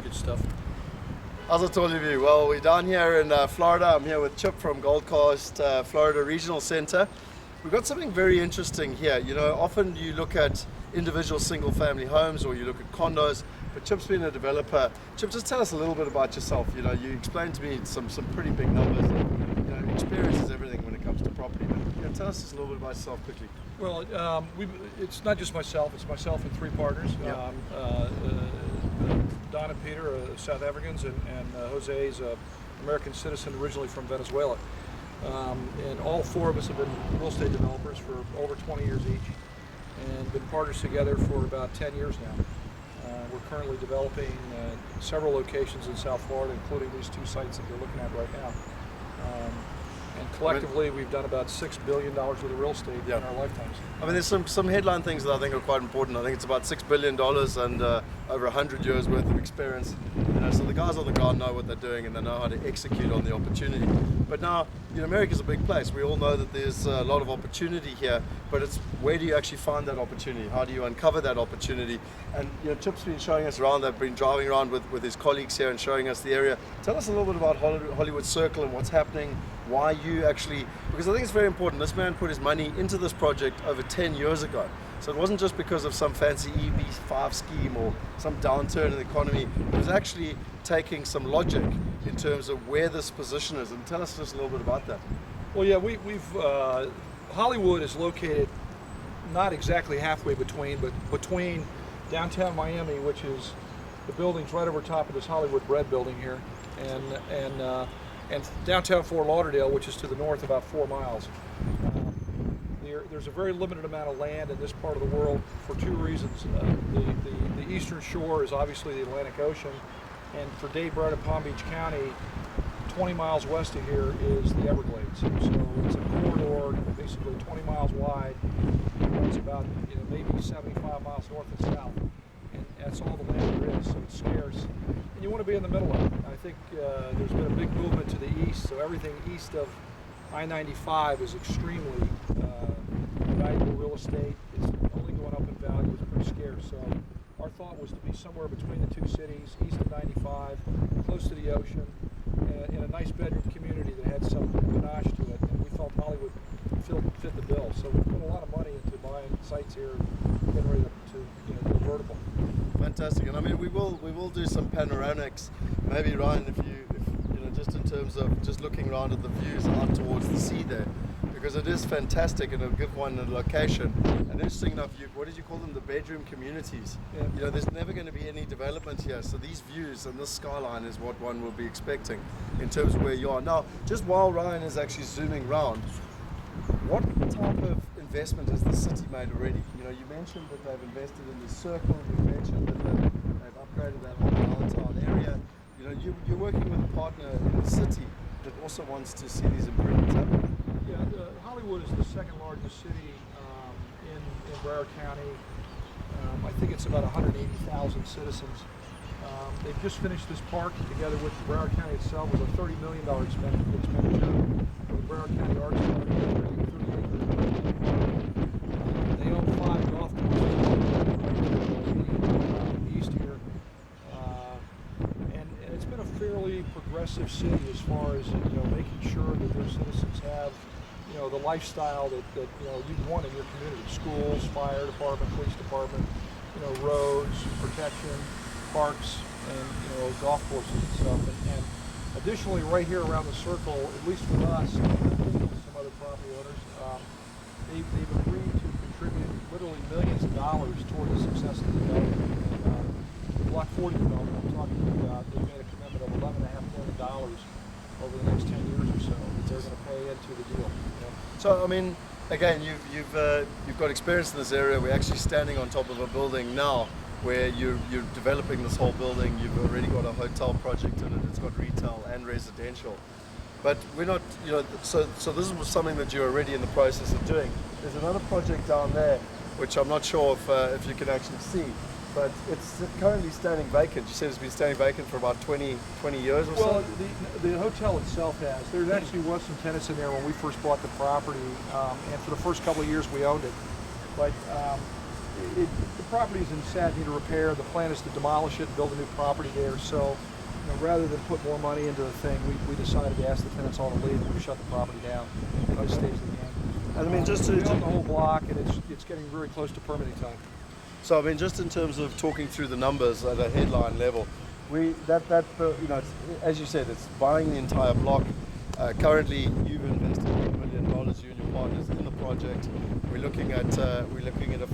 good stuff. How's it all of you? Well, we're down here in Florida. I'm here with Chip from Gold Coast, Florida Regional Center. We've got something very interesting here. You know, often you look at individual single family homes or you look at condos, but Chip's been a developer. Chip, just tell us a little bit about yourself. You know, you explained to me some pretty big numbers. And, you know, experience is everything when it comes to property, but you know, tell us just a little bit about yourself quickly. Well, it's not just myself, it's myself and three partners. Yeah. Don and Peter are South Africans, and Jose is an American citizen originally from Venezuela. And all four of us have been real estate developers for over 20 years each, and been partners together for about 10 years now. We're currently developing several locations in South Florida, including these two sites that you're looking at right now. And collectively, we've done about $6 billion worth of real estate in our lifetimes. I mean, there's some headline things that I think are quite important. I think it's about $6 billion and over 100 years worth of experience. You know, so the guys on the ground know what they're doing and they know how to execute on the opportunity. But now, you know, America's a big place. We all know that there's a lot of opportunity here, but it's where do you actually find that opportunity? How do you uncover that opportunity? And you know, Chip's been showing us around. They've been driving around with his colleagues here and showing us the area. Tell us a little bit about Hollywood Circle and what's happening. Why you actually, because I think it's very important. This man put his money into this project over 10 years ago. So it wasn't just because of some fancy EB5 scheme or some downturn in the economy. It was actually taking some logic in terms of where this position is. And tell us just a little bit about that. Well, yeah, Hollywood is located not exactly halfway between, but between downtown Miami, which is the buildings right over top of this Hollywood Bread building here, and downtown Fort Lauderdale, which is to the north about 4 miles. There's a very limited amount of land in this part of the world for two reasons. The eastern shore is obviously the Atlantic Ocean, and for Dade, Broward, and Palm Beach County, 20 miles west of here is the Everglades. So it's a corridor basically 20 miles wide. It's about maybe 75 miles north and south. And that's all the land there is, so it's scarce. And you want to be in the middle of it. I think there's been a big movement to the east, so everything east of I-95 is extremely valuable real estate. It's only going up in value. It's pretty scarce. So our thought was to be somewhere between the two cities, east of 95, close to the ocean, in a nice bedroom community that had some panache to it. And we felt Hollywood fit the bill. So we put a lot of money into buying sites here, getting ready to go vertical. Fantastic, and I mean we will do some panoramics. Maybe Ryan, if you know, just in terms of just looking around at the views out towards the sea there, because it is fantastic and it'll give one a location. And interesting enough, what did you call them? The bedroom communities. Yeah. You know, there's never going to be any development here, so these views and this skyline is what one will be expecting in terms of where you are now. Just while Ryan is actually zooming around, what type of investment has the city made already? You know, you mentioned that they've invested in the circle. You mentioned that they've upgraded that whole downtown area. You know, you're working with a partner in the city that also wants to see these improvements happen. Yeah, Hollywood is the second largest city in Broward County. I think it's about 180,000 citizens. They've just finished this park together with Broward County itself with a $30 million expenditure for the Broward County Arts Park. They own 5 golf courses east here, and it's been a fairly progressive city as far as making sure that their citizens have the lifestyle that you'd want in your community: schools, fire department, police department, roads, protection, parks, and golf courses and stuff. And additionally, right here around the circle, at least with us and some other property owners, they've agreed to contribute literally millions of dollars toward the success of the development. And Block 40 development I'm talking about, they made a commitment of $11.5 million over the next 10 years or so that they're going to pay into the deal. So I mean, again, you've got experience in this area. We're actually standing on top of a building now where you're developing this whole building. You've already got a hotel project in it. It's got retail and residential. But we're not, so this is something that you're already in the process of doing. There's another project down there, which I'm not sure if you can actually see, but it's currently standing vacant. You said it's been standing vacant for about 20 years or so? Well, the hotel itself has. There actually was some tenants in there when we first bought the property, and for the first couple of years we owned it. But the property's in sad need of repair. The plan is to demolish it and build a new property there. So, rather than put more money into the thing, we decided to ask the tenants all to leave and we shut the property down. It just stays the game. And I mean, just we to own the whole block, and it's getting very close to permitting time. so I mean, just in terms of talking through the numbers at a headline level, it's, as you said, it's buying the entire block. Currently, you've invested $1 million, you and your partners, in the project. We're looking at a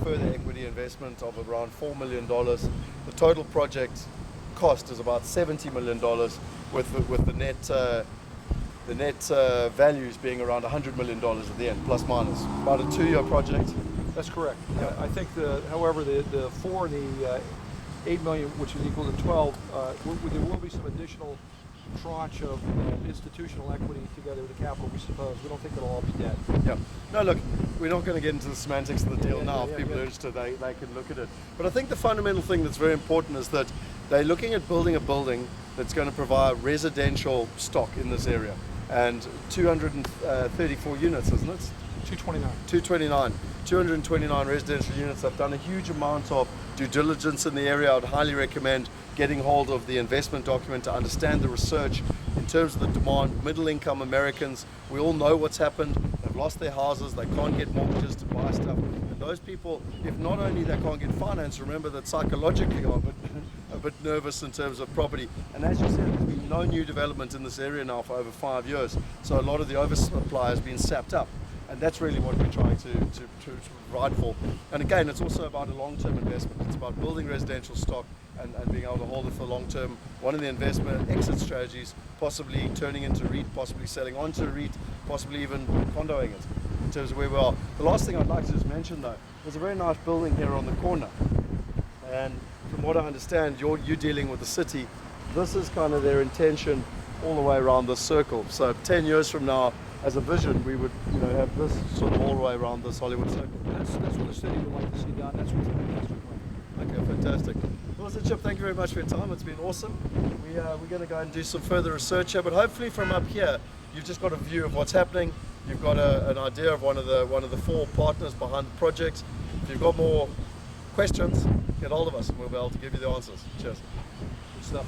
further equity investment of around $4 million. The total project cost is about $70 million, with the net values being around $100 million at the end, plus minus. About a 2-year project. That's correct. I think however, the 4 and the 8 million, which is equal to 12, there will be some additional tranche of institutional equity together with the capital, we suppose. We don't think it'll all be debt. Yeah. No, look, we're not going to get into the semantics of the deal now. Yeah, If people yeah. are interested, they can look at it. But I think the fundamental thing that's very important is that they're looking at building a building that's going to provide residential stock in this area. And 234 units, isn't it? 229. 229 residential units. I've done a huge amount of due diligence in the area. I would highly recommend getting hold of the investment document to understand the research in terms of the demand. Middle income Americans, we all know what's happened. They've lost their houses, they can't get mortgages to buy stuff. And those people, if not only they can't get finance, remember that psychologically are a bit nervous in terms of property. And as you said, there's been no new development in this area now for over 5 years. So a lot of the oversupply has been sapped up. And that's really what we're trying to provide for. And again, it's also about a long-term investment. It's about building residential stock and being able to hold it for long term. One of the investment exit strategies, possibly turning into REIT, possibly selling onto REIT, possibly even condoing it in terms of where we are. The last thing I'd like to just mention though, there's a very nice building here on the corner. And from what I understand, you're dealing with the city. This is kind of their intention all the way around this circle. So 10 years from now, as a vision, we would have this sort of all the way around this Hollywood circle. That's what the city would like to see done. That's what's in the master plan. Okay, fantastic. Well, listen, Chip, thank you very much for your time. It's been awesome. We're going to go and do some further research here, but hopefully from up here, you've just got a view of what's happening. You've got an idea of one of the 4 partners behind the project. If you've got more questions, get hold of us and we'll be able to give you the answers. Cheers. Good stuff.